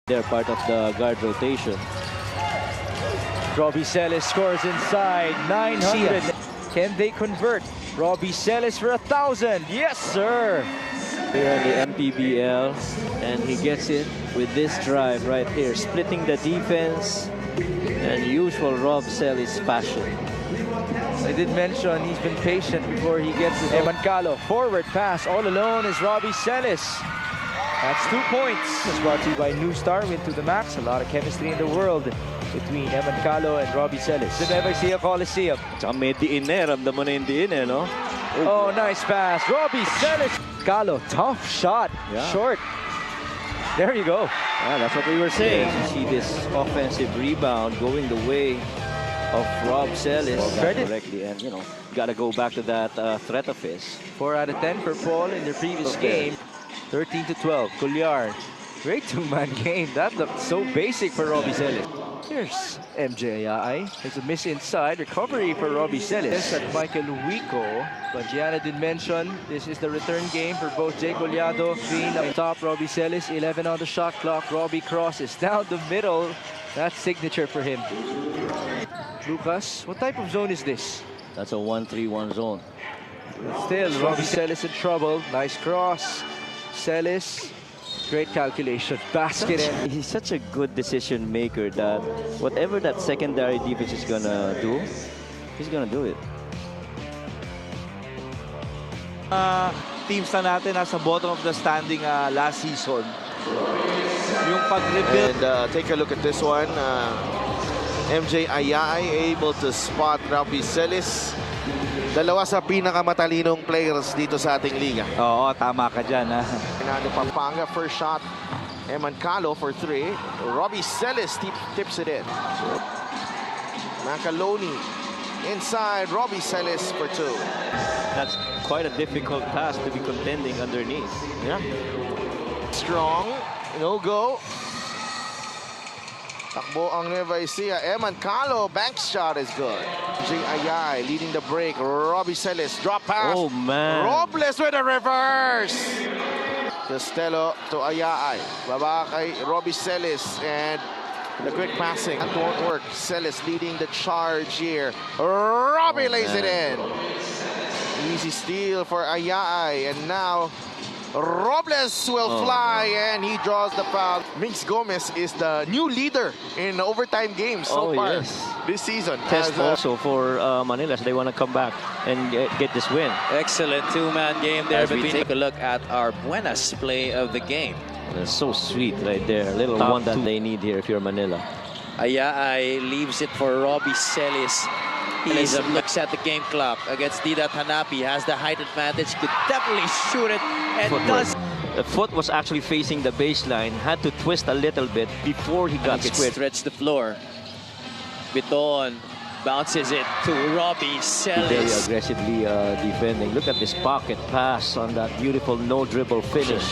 They're part of the guard rotation. Robby Celiz scores inside 900. Can they convert? Robby Celiz for 1,000. Yes, sir. Here in the MPBL, and he gets it with this drive right here, splitting the defense and usual Rob Celiz fashion. I did mention he's been patient before he gets it. Emancalo, forward pass, all alone is Robby Celiz. That's 2 points. It's brought to you by New Star, Win to the Max. A lot of chemistry in the world between Emancalo and Robby Celiz. The Nueva Coliseum. Tsaka may diin eh, ramdam mo na yung diin eh, no? Oh, nice pass. Robby Celiz. Calo, tough shot. Yeah. Short. There you go. Yeah, that's what we were saying. You see this offensive rebound going the way of Rob Celiz directly, and you know, got to go back to that threat of his. 4 out of 10 for Paul in their previous game. 13-12. Kuljar. Great two-man game. That looked so basic for Robby Celiz. Here's MJI. There's a miss inside. Recovery for Robby Celiz at Michael Huico. But Gianna did mention this is the return game for both Jay Collado. Green up top. Robby Celiz. 11 on the shot clock. Robby crosses down the middle. That's signature for him. Lucas, what type of zone is this? That's a 1-3-1 zone. Still, Robby Celiz in trouble. Nice cross. Celiz, great calculation. Basket in. He's such a good decision maker that whatever that secondary defense is gonna do, he's gonna do it. Teams na natin nasa bottom of the standing last season. Yung pag-rebuild. And take a look at this one. MJ Ayay able to spot Robby Celiz. Dalawa sa pinakamatalinong players dito sa ating liga. Oo, tama ka dyan. Fernando Pampanga, first shot. Emancalo for 3. Robby Celiz tips it in. Mancaloni inside. Robby Celiz for 2. That's quite a difficult pass to be contending underneath. Yeah. Strong. No go. Takbo ang Nueva Ecija. Emancalo, bank shot is good. Jay Ayay leading the break. Robby Celiz, drop pass. Oh, man. Robles with a reverse. Costello to Ayay. Baba kay Robby Celiz, and the quick passing. That won't work. Celiz leading the charge here. Robby lays it in. Easy steal for Ayay, and now Robles will fly, and he draws the foul. Minx Gomez is the new leader in overtime games so far this season. Test also for Manila, so they want to come back and get this win. Excellent two-man game there. But we take a look at our Buenas play of the game. That's so sweet right there. A little one that they need here if you're Manila. Ayay leaves it for Robby Celiz. He looks at the game clock against Didat Hanapi. Has the height advantage. Could definitely shoot it, and does. The foot was actually facing the baseline. Had to twist a little bit before he got squared. Stretch the floor. Biton bounces it to Robby Celiz. Very aggressively defending. Look at this pocket pass on that beautiful no-dribble finish.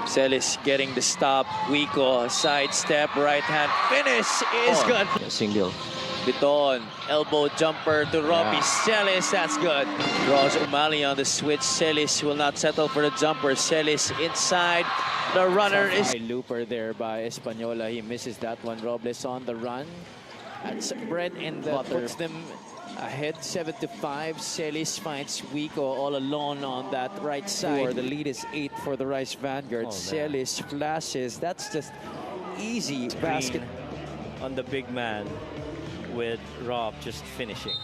Celiz getting the stop. Huico, sidestep, right-hand finish is good. Yeah, single. Biton, elbow jumper to Robby Celiz. That's good. Draws Umali on the switch. Celiz will not settle for the jumper. Celiz inside. The runner is... Looper there by Espanola. He misses that one. Robles on the run. That's bread and puts them ahead 7-5. Celiz finds Huico all alone on that right side. The lead is 8 for the Rice Vanguard. Celiz flashes. That's just easy basket On the big man with Rob just finishing.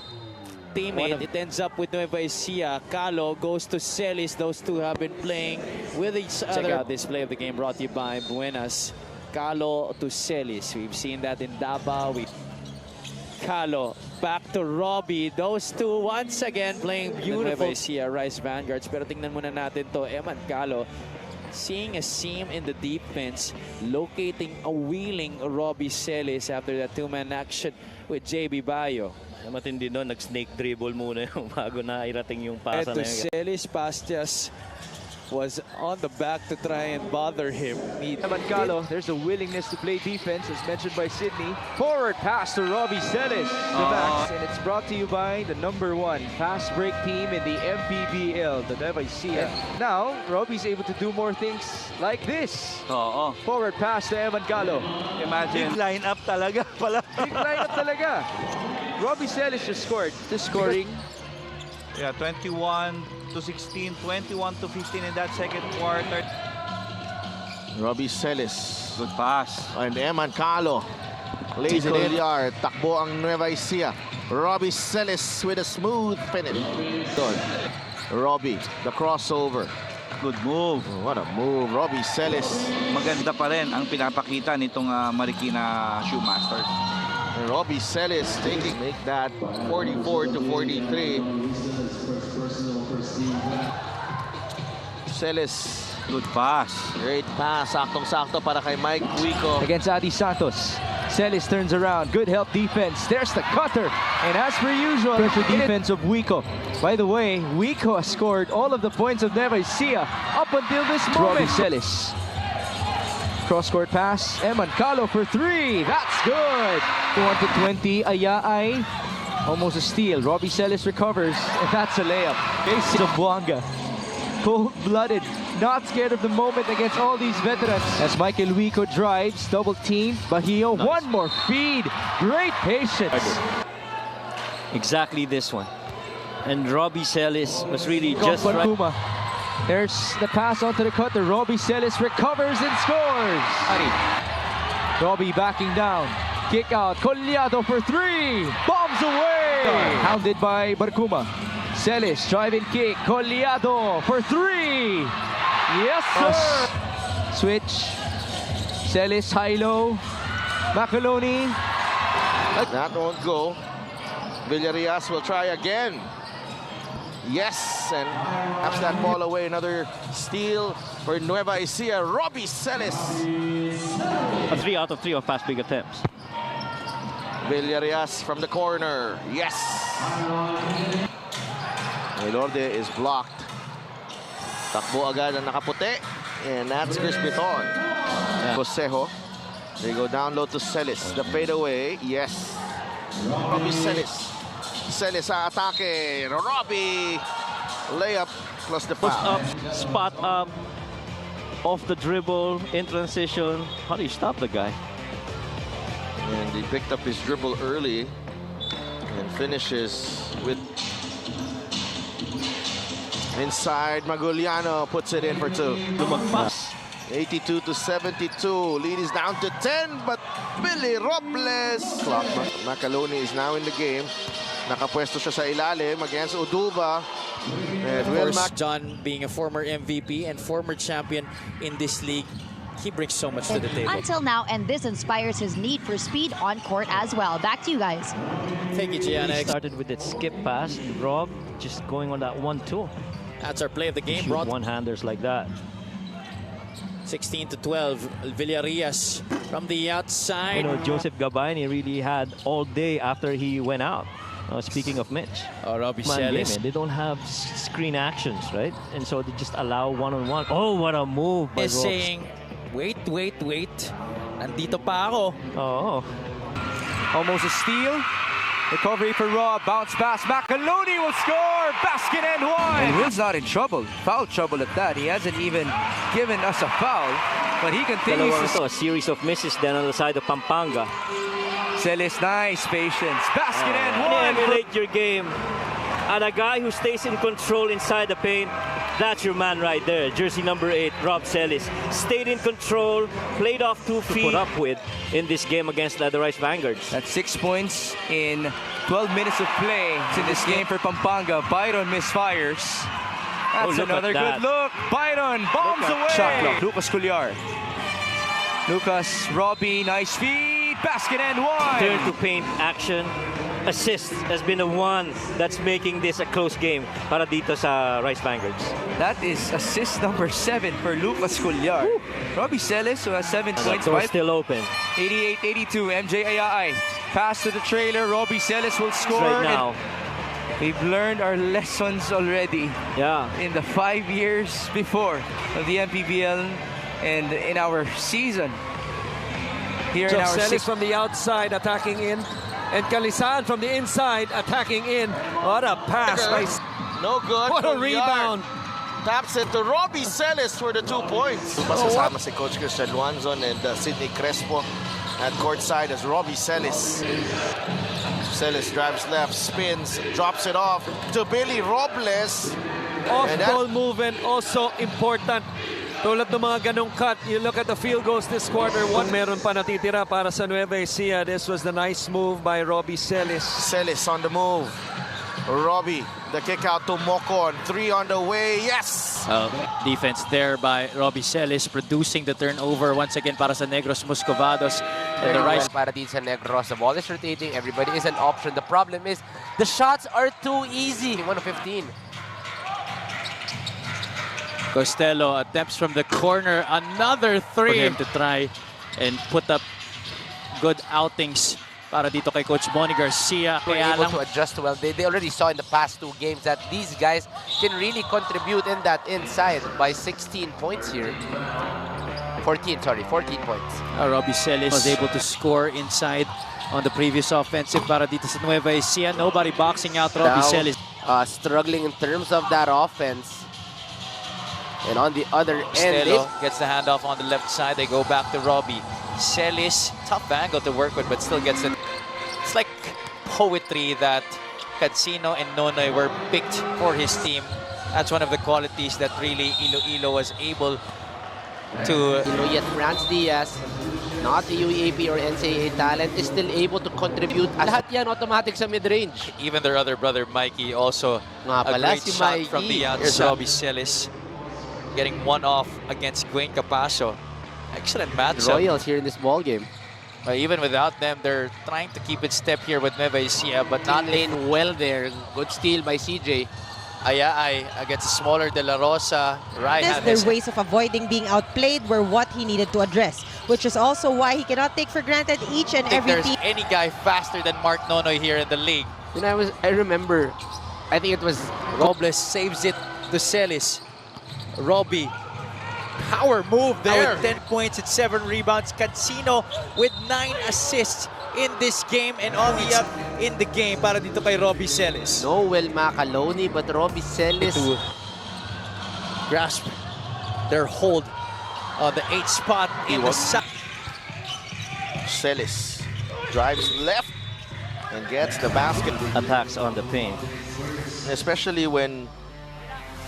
Teammate, it ends up with Nueva Ecija. Calo goes to Celiz. Those two have been playing with each other. Check out this play of the game brought to you by Buenas. Calo to Celiz. We've seen that in Davao. Calo back to Robby. Those two once again playing beautiful. Nueva Ecija, Rice Vanguards. Pero tingnan muna natin to. Emancalo seeing a seam in the defense, locating a wheeling Robby Celiz after that two-man action with JB Bayo. Matindi doon, nag-snake dribble muna yung bago na irating yung pasa na yun. Celiz pass just was on the back to try and bother him. Mancalo, there's a willingness to play defense, as mentioned by Sydney. Forward pass to Robby Celiz. The Max, and it's brought to you by the #1 fast break team in the MPBL, the Nueva Ecija. Now, Robby's able to do more things like this. Oo. Forward pass to Mancalo. Imagine. Big lineup talaga pala. Big lineup talaga. Robby Celiz just scored. Just scoring. Yeah, 21 to 16, 21 to 15 in that second quarter. Robby Celiz. Good pass. And Mancalo lays it in yard. Takbo ang Nueva Ecija. Robby Celiz with a smooth finish. Good. Robby, the crossover. Good move. Oh, what a move. Robby Celiz. Maganda pa rin ang pinapakita nitong Marikina Shoemasters. And Robby Celiz taking make that 44 to 43. Celiz. Good pass. Great pass. Saktong-sakto para kay Mike Wico. Against Adi Santos. Celiz turns around. Good help defense. There's the cutter. And as per usual, pressure defense of Wico. By the way, Wico has scored all of the points of Nueva Ecija up until this moment. Robby Celiz. Cross-court pass. Mancalo for 3. That's good. 1 to 20. Ayaay. Almost a steal. Robby Celiz recovers. And that's a layup. Base of Buanga. Cold-blooded. Not scared of the moment against all these veterans. As Michael Wico drives. Double team. Bahio. Nice. One more feed. Great patience. Exactly this one. And Robby Celiz was really just right. There's the pass onto the cutter. Robby Celiz recovers and scores. Robby backing down. Kick out. Collado for 3. Bombs away. Hounded by Barcuma. Celiz driving kick. Collado for 3. Yes, sir. Switch. Celiz high-low. Macoloni. That won't go. Villarreal will try again. Yes, and taps that ball away. Another steal for Nueva Ecija. Robby Celiz. A 3 out of 3 on fast break attempts. Villarreal from the corner. Yes. Elorde is blocked. Takbo agad ang nakaputi. And that's Chris Biton. Cosejo. They go down low to Celiz. The fadeaway. Yes. Robby Celiz. Celiz sa atake. Robby. Layup plus the Post foul. up, spot up, off the dribble, in transition. How do you stop the guy? And he picked up his dribble early and finishes with inside. Maguliano puts it in for 2. Lumagpas. 82 to 72. Lead is down to 10, but Billy Robles. Macoloni is now in the game. Nakapwesto siya sa ilalim against Uduba. And Of course, John being a former MVP and former champion in this league, he brings so much to the table. Until now, and this inspires his need for speed on court as well. Back to you guys. Thank you, He Giannex. started with that skip pass. Rob just going on that 1-2. That's our play of the game. Shoot Brought one-handers like that. 16 to 12. Villarreal from the outside. You know, Joseph Gabayani really had all day after he went out. Speaking of Mitch, Robby man game, Celiz they don't have screen actions, right? And so they just allow one-on-one. Oh, what a move by is Rob. saying, wait. Nandito pa ako. Oh, Almost a steal. Recovery for Rob. Bounce pass. Macoloni will score. Basket and one. And Will's not in trouble. Foul trouble at that. He hasn't even given us a foul. But he continues to... a series of misses then on the side of Pampanga. Celiz, nice patience. Basket and one. Emulate your game. And a guy who stays in control inside the paint, that's your man right there. Jersey number 8, Rob Celiz. Stayed in control, played off 2 feet. Put up with in this game against the Rice Vanguards. That's 6 points in 12 minutes of play in this game for Pampanga. Byron misfires. That's look another at that. good look. Byron bombs away. Shot clock. Lucas Culliar. Lucas, Robby, nice feed. Basket and one. Turn to paint action. Assist has been the one that's making this a close game para dito sa Rice Vanguards. That is assist number 7 for Lucas Culliar. Robby Celiz, who has 7 points. Door still open. 88-82, MJ Ayaay. Pass to the trailer. Robby Celiz will score. Right now. We've learned our lessons already Yeah. in the 5 years before of the MPBL and in our season. Here in our Celiz from the outside attacking in. And Calizan from the inside attacking in. What a pass by... No good. What a from rebound. Yard. Taps it to Robby Celiz for the 2 points. Kasama si Coach Christian Luanzon and Sidney Crespo at courtside as Robby Celiz. Celiz drives left, spins, drops it off to Billy Robles. Off-ball movement also important. Tulad ng mga ganong cut, you look at the field goals this quarter. One meron pa natitira para sa Nueva Ecija. This was the nice move by Robby Celiz. Celiz on the move. Robby, the kick out to Mocon. 3 on the way. Yes! Defense there by Robby Celiz, producing the turnover once again para sa Negros Muscovados. And the right Para dito sa Negros, the ball is rotating. Everybody is an option. The problem is the shots are too easy. 1 of 15. Costello attempts from the corner. Another 3 for him to try and put up good outings para dito kay Coach Bonnie Garcia. Were able to adjust well. They already saw in the past 2 games that these guys can really contribute in that inside by 16 points here. 14 points. Robby Celiz was able to score inside on the previous offensive para dito sa Nueva Ecija. Nobody boxing out Robby Celiz. Struggling in terms of that offense. And on the other end, Costello gets the handoff on the left side. They go back to Robby. Celiz, tough angle to work with, but still gets it. It's like poetry that Cadsino and Nonoy were picked for his team. That's one of the qualities that really Iloilo was able to... yet Franz Diaz, not the UAP or NCAA talent, is still able to contribute. Lahat yan automatic sa mid-range. Even their other brother, Mikey, also Nga a pala, great si shot Mikey. from beyond. Here's Robby Celiz getting one off against Gwen Capacio. Excellent matchup. Royals here in this ball game. Even without them, they're trying to keep it step here with Nueva Ecija, but not Lane well there. Good steal by CJ. Ayaay against smaller De La Rosa. Right. Their ways of avoiding being outplayed were what he needed to address, which is also why he cannot take for granted each and I think every there's team. any guy faster than Mark Nonoy here in the league. You know, I remember, I think it was Robles saves it to Celiz. Robby, power move there. With 10 points and 7 rebounds. Cadsino with 9 assists in this game and on the up in the game para dito kay Robby Celiz. Noel Macaloni, but Robby Celiz To grasp their hold on the 8th spot in the side. Celiz drives left and gets the basket. Attacks on the paint. Especially when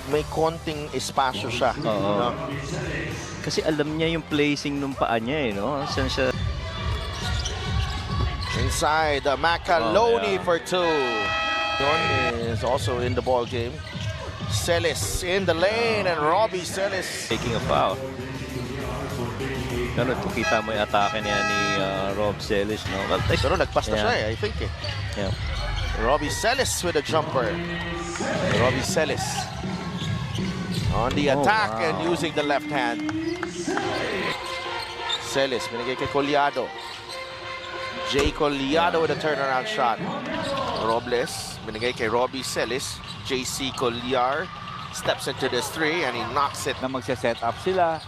may konting espasyo siya. Oo. Kasi alam niya yung placing ng paa niya, no? Saan siya... Inside, Macaloni for 2. John is also in the ball game. Celiz in the lane and Robby Celiz Taking a foul. Ganun, kung kita mo yung atake niya ni Rob Celiz, no? Well, pero nagpas na siya I think Yeah. Robby Celiz with a jumper. Robby Celiz on the attack and using the left hand. Celiz binigay kay Collado. Jay Collado with a turnaround shot. Robles binigay kay Robby Celiz. JC Colliar steps into this 3 and he knocks it. Na magse-set up sila.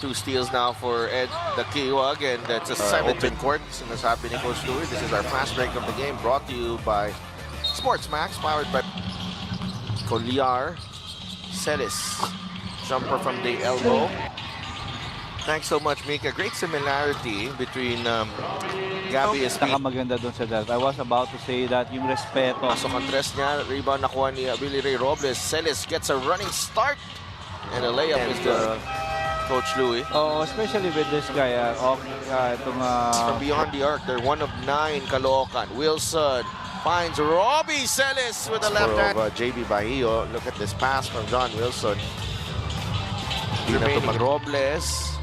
2 steals now for Ed the Kiwag, and it's a 7-10 court. Sinasabi ni Coach Louis, this is our fast break of the game, brought to you by Sports Max, powered by Colliar. Celiz, jumper from the elbow. Thanks so much, Mika. Great similarity between Gabby and Speed. Maganda doon sa that. I was about to say that yung respeto. Pasok ang tres niya, rebound nakuha ni Billy Ray Robles. Celiz gets a running start, and a layup is the Coach Louis. Oh, especially with this guy. From beyond the arc, they're 1 of 9 Caloocan. Wilson finds Robby Celiz with the left hand. JB Bahio, look at this pass from John Wilson. Remaining Robles.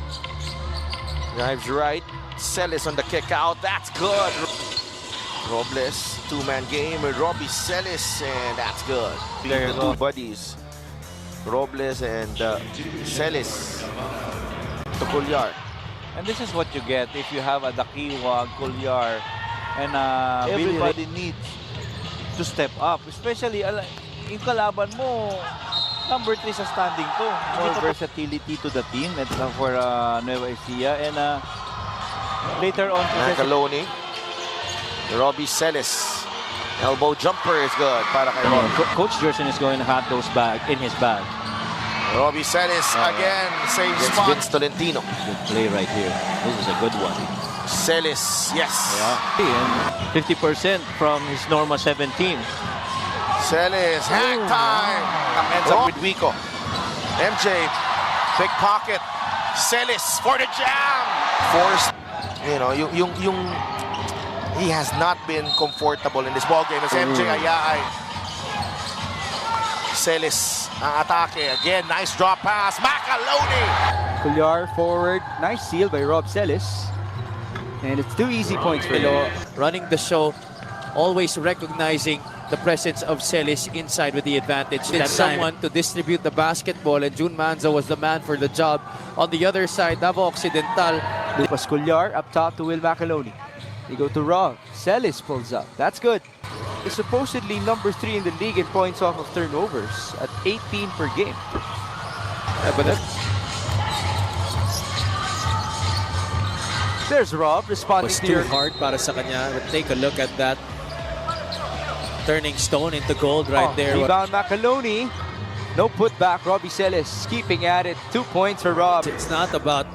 Drives right. Celiz on the kick out. That's good. Robles, 2-man game with Robby Celiz, and that's good. The 2 buddies, Robles and Celiz to Colliar. And this is what you get if you have a Dakiwag, Colliar, and everybody needs to step up. Especially, yung kalaban mo, number 3 sa standing to. More versatility to the team and for Nueva Ecija. And later on, Macaloni. Robby Celiz. Elbow jumper is good para kay Robby. Coach Jerson is going to have those in his bag. Robby Celiz again, same spot. Vince Tolentino. Good play right here. This is a good one. Celiz, yes. And 50% from his normal 17. Celiz, hang time. Ends up with Wico. MJ, big pocket. Celiz for the jam. Forced, you know, he has not been comfortable in this ball game as MJ Ayaay. Celiz, ang atake. Again, nice drop pass. Macaloni. Cuellar forward. Nice steal by Rob Celiz. And it's 2 easy points for him. Running the show, always recognizing the presence of Celiz inside with the advantage. That someone to distribute the basketball, and Jun Manzo was the man for the job. On the other side, Davao Occidental. Lucas Cuellar up top to Will Macaloni. They go to Rob. Celiz pulls up. That's good. He's supposedly number 3 in the league in points off of turnovers at 18 per game. But there's Rob responding Was to too your hard para sa kanya. But take a look at that. Turning stone into gold right there. Rebound Macaloni. No putback. Robby Celiz keeping at it. 2 points for Rob. It's not about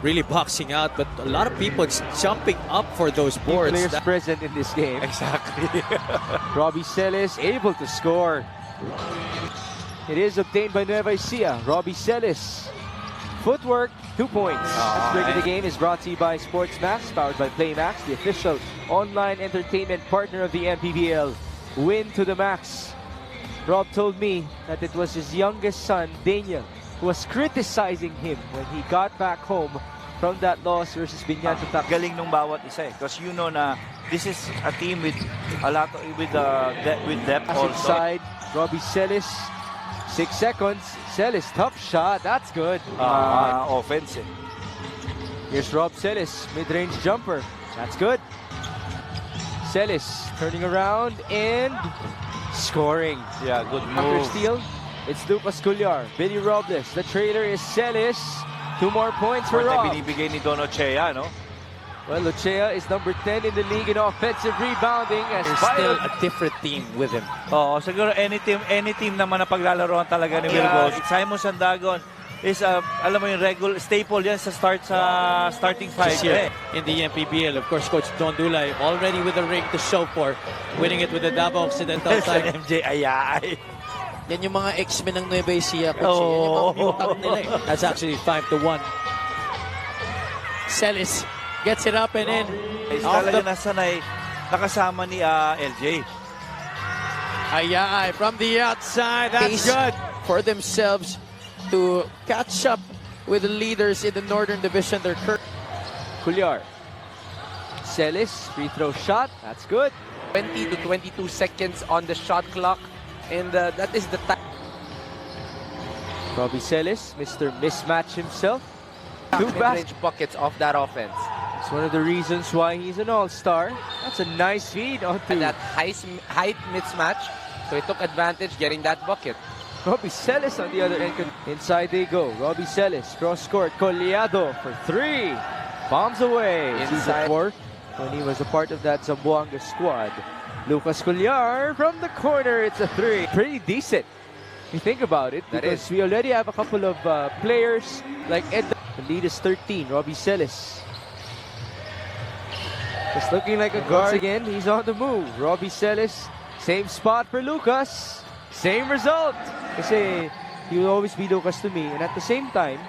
really boxing out, but a lot of people jumping up for those boards. Players present in this game. Exactly. Robby Celiz able to score. It is obtained by Nueva Ecija. Robby Celiz. Footwork, 2 points. This break of the game is brought to you by SportsMax, powered by Playmaking, the official online entertainment partner of the MPBL. Win to the max. Rob told me that it was his youngest son, Daniel, who was criticizing him when he got back home from that loss versus Binyan Tutak. galing nung bawat isa because you know na this is a team with a lot of, with depth also. Inside, Robby Celiz, 6 seconds. Celiz, tough shot. That's good. Offensive. Here's Rob Celiz, mid-range jumper. That's good. Celiz turning around and scoring. Yeah, good After move. steal, it's Lucas Cuellar. Billy Robles. The trailer is Celiz. 2 more points for Rob. Binibigay ni Don Ochea, no? Well, Ochea is number 10 in the league in offensive rebounding. There's still a different team with him. Oo, siguro any team naman na paglalaroan talaga ni Will Goes. Simon Sandagon is alam mo yung regular staple yan sa starting five. In the MPBL, of course, Coach Don Dulay already with a ring to show for, winning it with the Davao Occidental side. MJ Ayaay. Yan yung mga X-Men ng Nueva Ecija, Coach. Yan yung mga mutak nila eh. That's actually 5-1. Celiz gets it up and in. Talaga nasanay nakasama ni LJ. Ayaay from the outside. That's good for themselves to catch up with the leaders in the Northern Division. They're Cuellar. Celiz, free throw shot. That's good. 20 to 22 seconds on the shot clock. And that is the time. Robby Celiz, Mr. Mismatch himself. 2 Mid-range buckets off that offense. It's one of the reasons why he's an all-star. That's a nice feed onto And that height mismatch. So he took advantage getting that bucket. Robby Celiz on the other end. Inside they go. Robby Celiz, cross court. Collado for 3. Bombs away. Inside. 4 when he was a part of that Zamboanga squad. Lucas Cuellar from the corner. It's a 3. Pretty decent. If you think about it. Because we already have a couple of players like Ed. The lead is 13. Robby Celiz. Just looking like a guard again. He's on the move. Robby Celiz. Same spot for Lucas. Same result. Kasi he will always be Lucas to me. And at the same time,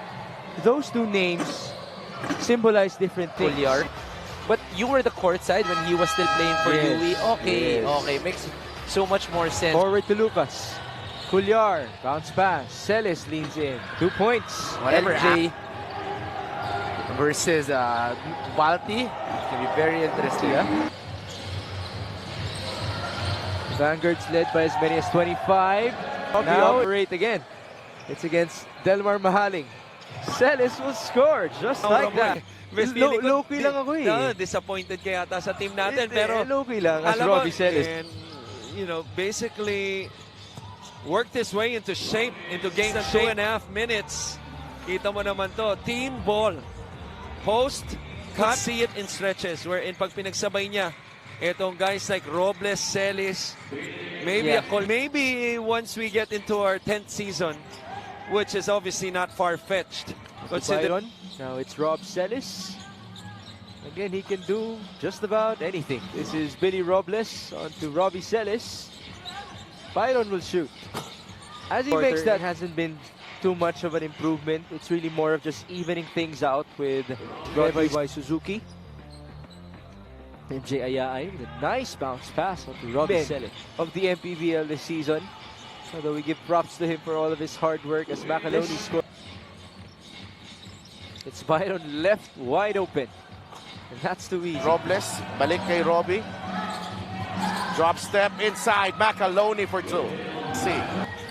those 2 names symbolize different things. Cuellar. But you were the court side when he was still playing for UE. Okay, Yes. okay. Makes so much more sense. Forward to Lucas. Cuellar. Bounce pass. Celiz leans in. 2 points. Whatever LJ versus Valti. Can be very interesting. Vanguard's led by as many as 25. Now operate again. It's against Delmar Mahaling. Celiz will score just like that. Low-key lang ako eh. Disappointed kaya yata sa team natin. Pero low-key lang as alam mo, Robby Celiz. basically worked his way into shape, into game sa 2.5 minutes. Kita mo naman to, team ball. Post, cut, see it in stretches wherein pag pinagsabay niya, itong guys like Robles, Celiz, maybe once we get into our 10th season, which is obviously not far-fetched. Now it's Rob Celiz. Again, he can do just about anything. This is Billy Robles onto Robby Celiz. Byron will shoot. As he makes that, hasn't been too much of an improvement. It's really more of just evening things out with Robby by Suzuki. MJ Ayaay with a nice bounce pass onto Robby Celiz of the MPBL this season. Although we give props to him for all of his hard work as Macaloni scored. It's Byron left wide open. And that's too easy. Robles, balik kay Robby. Drop step inside, Macaloni for 2. See,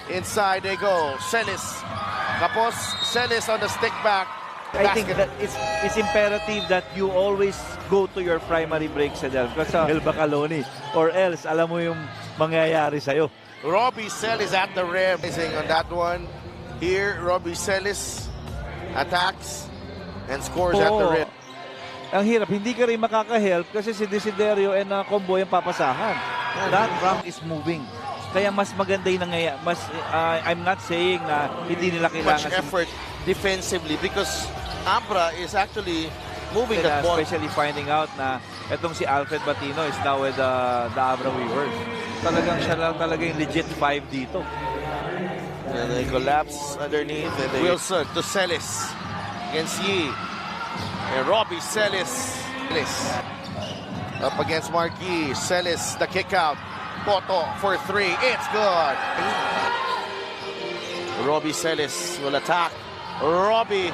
inside they go. Celiz, Kapos, Celiz on the stick back. I think that it's imperative that you always go to your primary break sa El Macaloni, or else alam mo yung mangyayari sa'yo. Robby Celiz at the rim. Amazing on that one. Here, Robby Celiz attacks and scores at the rim. Ang hirap, hindi ka rin makaka-help kasi si Desiderio and combo yung papasahan. That ramp is moving. Kaya mas maganda yung nangyayari. I'm not saying na hindi nila kailangan. Much effort defensively because Abra is actually moving that ball. Especially finding out na itong si Alfred Batino is now with the Abra Weavers. Talagang siya lang talaga yung legit 5 dito. And they collapse underneath. And Wilson to Celiz against Yi. And Robby Celiz. Up against Marquis. Celiz, the kick out. Poto for 3. It's good. Robby Celiz will attack. Robby.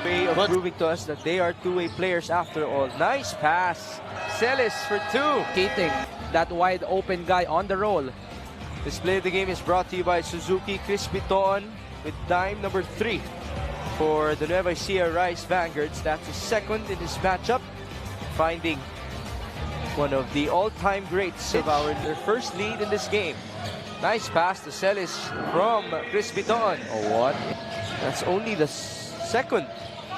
Way of proving to us that they are two-way players after all. Nice pass. Celiz for 2. Keating, that wide open guy on the roll. This play of the game is brought to you by Suzuki. Chris Biton with dime number 3 for the Nueva Ecija Rice Vanguards. That's the second in this matchup, finding one of the all-time greats of their first lead in this game. Nice pass to Celiz from Chris Biton. Oh, what? That's only the second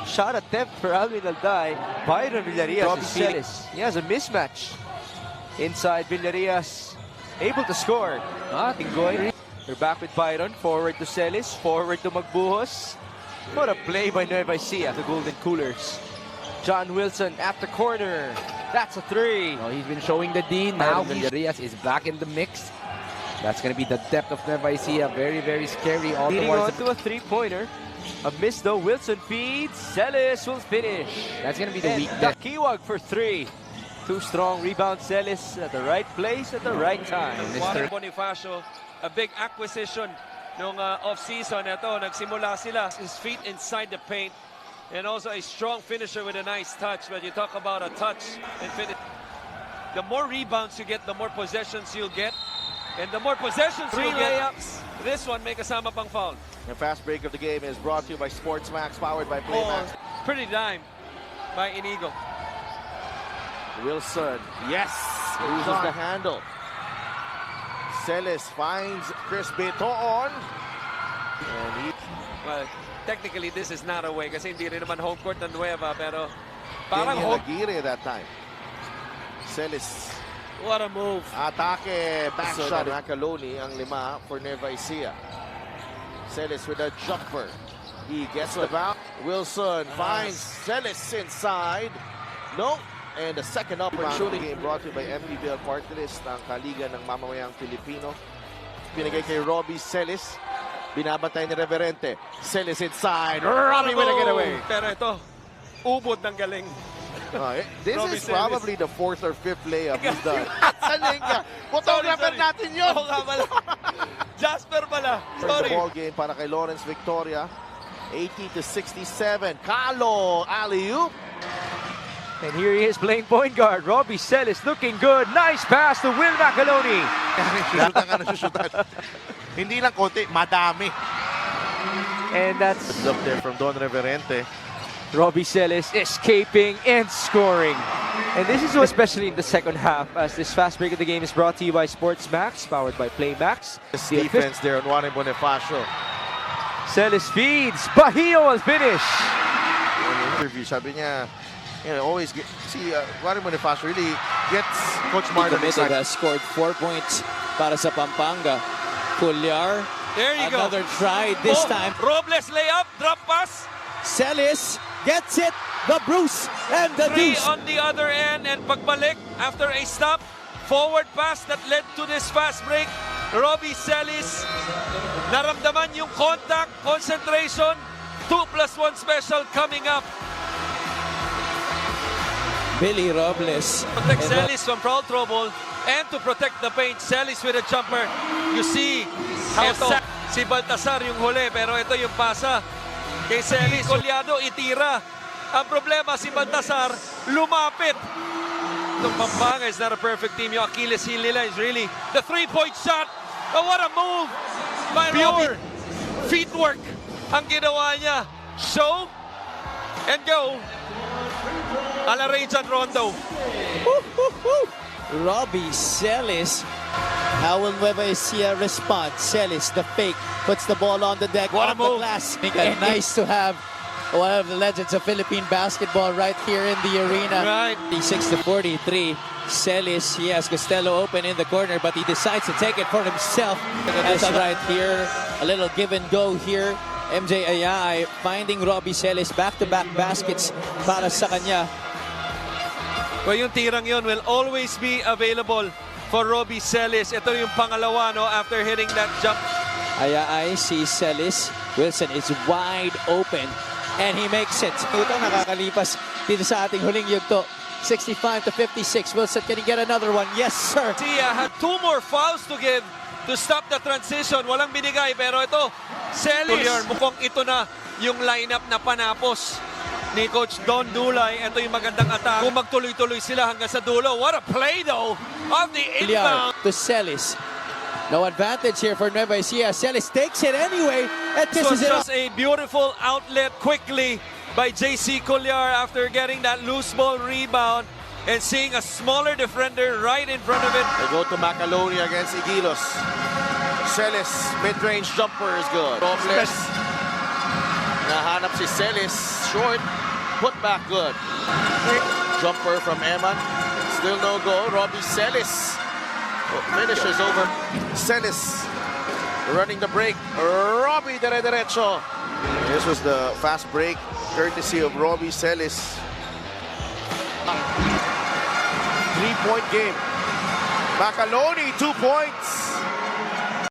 shot attempt for Alvin Alday. Byron Villarreal is Celiz. He has a mismatch. Inside, Villarreal able to score. They're back with Byron. Forward to Celiz. Forward to Magbuhos. What a play by Nueva Ecija, the Golden Coolers. John Wilson at the corner. That's a 3. Oh, he's been showing the D. Now Villarreal is back in the mix. That's going to be the depth of Nueva Ecija. Very, very scary. All leading on to a 3-pointer. A miss though. Wilson feeds. Celiz will finish. That's going to be the weak Kiwag for 3. 2 strong rebound. Celiz at the right place at the right time. Mr. Bonifacio, a big acquisition nung off-season ito. Nagsimula sila. His feet inside the paint. And also a strong finisher with a nice touch. But you talk about a touch and finish. The more rebounds you get, the more possessions you'll get. And the more possessions you'll get. Layups. This one may kasama pang foul. The fast break of the game is brought to you by Sportsmax, powered by Playmaking. Pretty dime by Inigo. Wilson, yes, loses the handle. Celiz finds Chris Beton. And he... Well, technically this is not away kasi hindi rin naman home court ng Nueva, pero parang home. Aguirre that time. Celiz. What a move. Atake, back shot. Macaloni ang 5 for Nueva Ecija. Celiz with a jumper. He gets the bounce. Wilson finds Celiz inside. No. And the second opportunity game brought to you by MPBL Party List, ang kaliga ng mamamayang Pilipino. Pinagay kay Robby Celiz. Binabantay ni Reverente. Celiz inside. Robby with a getaway. Pero ito, ubod ng galing. This Robby is Celiz. probably the 4th or 5th layup he's done. Salinga. Photographer natin yun. Oo nga pala. Jasper pala. The Sorry. ball game para kay Lawrence Victoria. 80-67. Calo, alley-oop. And here he is playing point guard. Robby Celiz looking good. Nice pass to Will Macaloni. Hindi lang konti, madami. And that's Look there from Don Reverente. Robby Celiz escaping and scoring. And this is what, especially in the second half, as this fast break of the game is brought to you by Sports Max, powered by Playmax. This defense there on Juan Bonifacio. Celiz feeds, Bahio will finish. In the interview, sabi niya, always get, Juan Bonifacio really gets Coach Marlon Committed excited. has scored 4 points para sa Pampanga. Culliar, There you go. another try this time. Robles layup, drop pass. Celiz gets it, the Bruce and the Three Deuce. on the other end, and pagbalik after a stop. Forward pass that led to this fast break. Robby Celiz, naramdaman yung contact, concentration. 2+1 special coming up. Billy Robles. Protect Celiz from foul trouble and to protect the paint. Celiz with a jumper. You see how si Baltasar yung huli, pero ito yung pasa kay Celiz. Kolyado, itira. Ang problema, si Baltasar lumapit. Itong Pampanga is not a perfect team. Yung Achilles heel nila is really the three-point shot. Oh, what a move by Robby. Feetwork ang ginawa niya. Show and go. Ala Rajan Rondo. Robby Celiz. How will Nueva Ecija respond? Celiz, the fake, puts the ball on the deck, What a on the move. glass. Nice to have one of the legends of Philippine basketball right here in the arena. Right. 46-43. Celiz, he has Costello open in the corner, but he decides to take it for himself. That's right here. A little give and go here. MJ Ayay finding Robby Celiz back-to-back baskets para sa kanya. Well, yung tirang yun will always be available for Robby Celiz. Ito yung pangalawa, no, after hitting that jump. Ayay sees Celiz. Wilson is wide open. And he makes it. Ito nakakalipas dito sa ating huling yugto. 65-56. Wilson, can he get another one? Yes, sir. Sia had 2 more fouls to give to stop the transition. Walang binigay, pero ito, Celiz. Mukhang ito na yung lineup na panapos ni Coach Don Dulay. Ito yung magandang attack. Kung magtuloy-tuloy sila hanggang sa dulo. What a play, though, of the inbound. To Celiz. No advantage here for Nueva Ecija. Celiz takes it anyway. And This was kisses it just a beautiful outlet quickly by JC Culliar after getting that loose ball rebound and seeing a smaller defender right in front of it. They go to Macaloni against Igilos. Celiz, mid-range jumper is good. Robles, nahanap si Celiz, short, put back good. Jumper from Eman, still no go. Robby Celiz finishes over. Celiz running the break. Robby dire-derecho. This was the fast break courtesy of Robby Celiz. 3-point game. Macaloni, 2 points.